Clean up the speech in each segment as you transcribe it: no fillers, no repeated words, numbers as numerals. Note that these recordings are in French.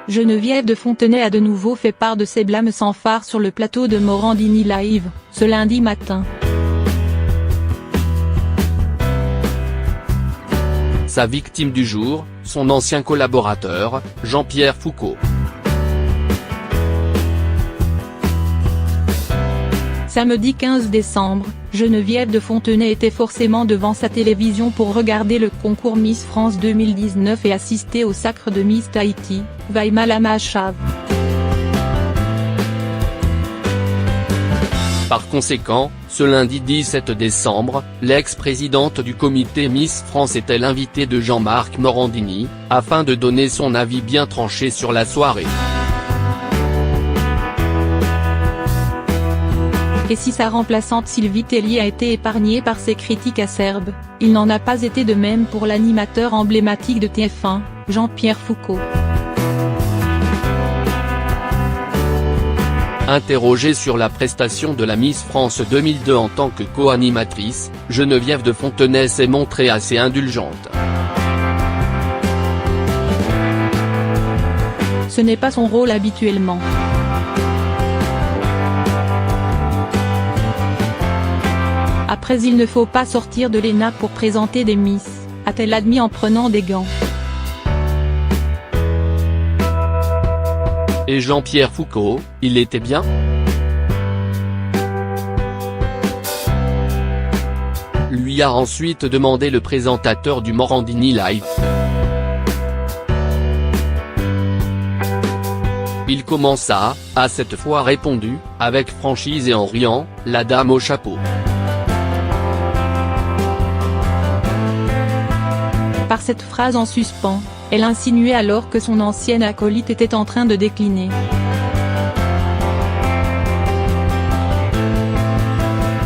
Geneviève de Fontenay a de nouveau fait part de ses blâmes sans phare sur le plateau de Morandini Live, ce lundi matin. Sa victime du jour, son ancien collaborateur, Jean-Pierre Foucault. Samedi 15 décembre, Geneviève de Fontenay était forcément devant sa télévision pour regarder le concours Miss France 2019 et assister au sacre de Miss Tahiti, Vaimala Mahashav. Par conséquent, ce lundi 17 décembre, l'ex-présidente du comité Miss France était l'invitée de Jean-Marc Morandini, afin de donner son avis bien tranché sur la soirée. Et si sa remplaçante Sylvie Tellier a été épargnée par ses critiques acerbes, il n'en a pas été de même pour l'animateur emblématique de TF1, Jean-Pierre Foucault. Interrogée sur la prestation de la Miss France 2002 en tant que co-animatrice, Geneviève de Fontenay s'est montrée assez indulgente. Ce n'est pas son rôle habituellement. Après il ne faut pas sortir de l'ENA pour présenter des Miss, a-t-elle admis en prenant des gants. Et Jean-Pierre Foucault, il était bien ? Lui a ensuite demandé le présentateur du Morandini Live. Il commença, a cette fois répondu, avec franchise et en riant, la dame au chapeau. Par cette phrase en suspens, elle insinuait alors que son ancienne acolyte était en train de décliner.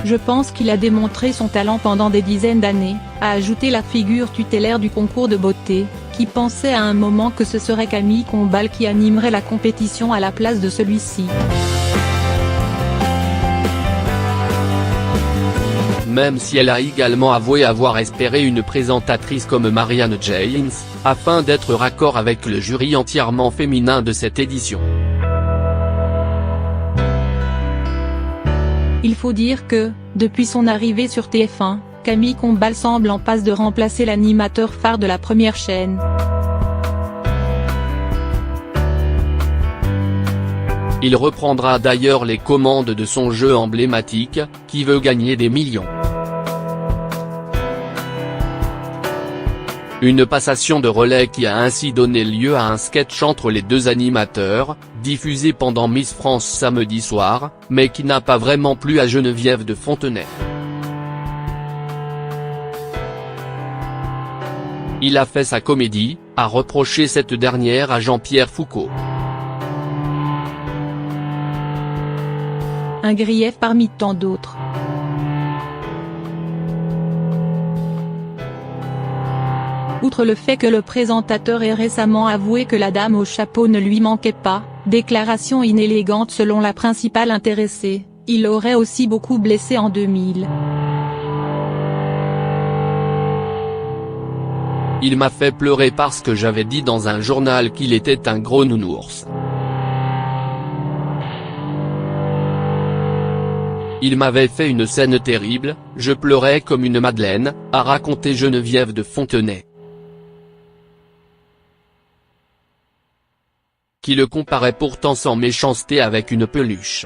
Je pense qu'il a démontré son talent pendant des dizaines d'années, a ajouté la figure tutélaire du concours de beauté, qui pensait à un moment que ce serait Camille Combal qui animerait la compétition à la place de celui-ci. Même si elle a également avoué avoir espéré une présentatrice comme Marianne James, afin d'être raccord avec le jury entièrement féminin de cette édition. Il faut dire que, depuis son arrivée sur TF1, Camille Combal semble en passe de remplacer l'animateur phare de la première chaîne. Il reprendra d'ailleurs les commandes de son jeu emblématique, Qui veut gagner des millions. Une passation de relais qui a ainsi donné lieu à un sketch entre les deux animateurs, diffusé pendant Miss France samedi soir, mais qui n'a pas vraiment plu à Geneviève de Fontenay. Il a fait sa comédie, a reproché cette dernière à Jean-Pierre Foucault. Un grief parmi tant d'autres. Outre le fait que le présentateur ait récemment avoué que la dame au chapeau ne lui manquait pas, déclaration inélégante selon la principale intéressée, il l'aurait aussi beaucoup blessée en 2000. Il m'a fait pleurer parce que j'avais dit dans un journal qu'il était un gros nounours. Il m'avait fait une scène terrible, je pleurais comme une madeleine, a raconté Geneviève de Fontenay. Qui le comparait pourtant sans méchanceté avec une peluche.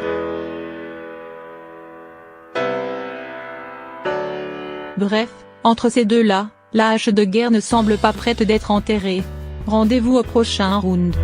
Bref, entre ces deux-là, la hache de guerre ne semble pas prête d'être enterrée. Rendez-vous au prochain round.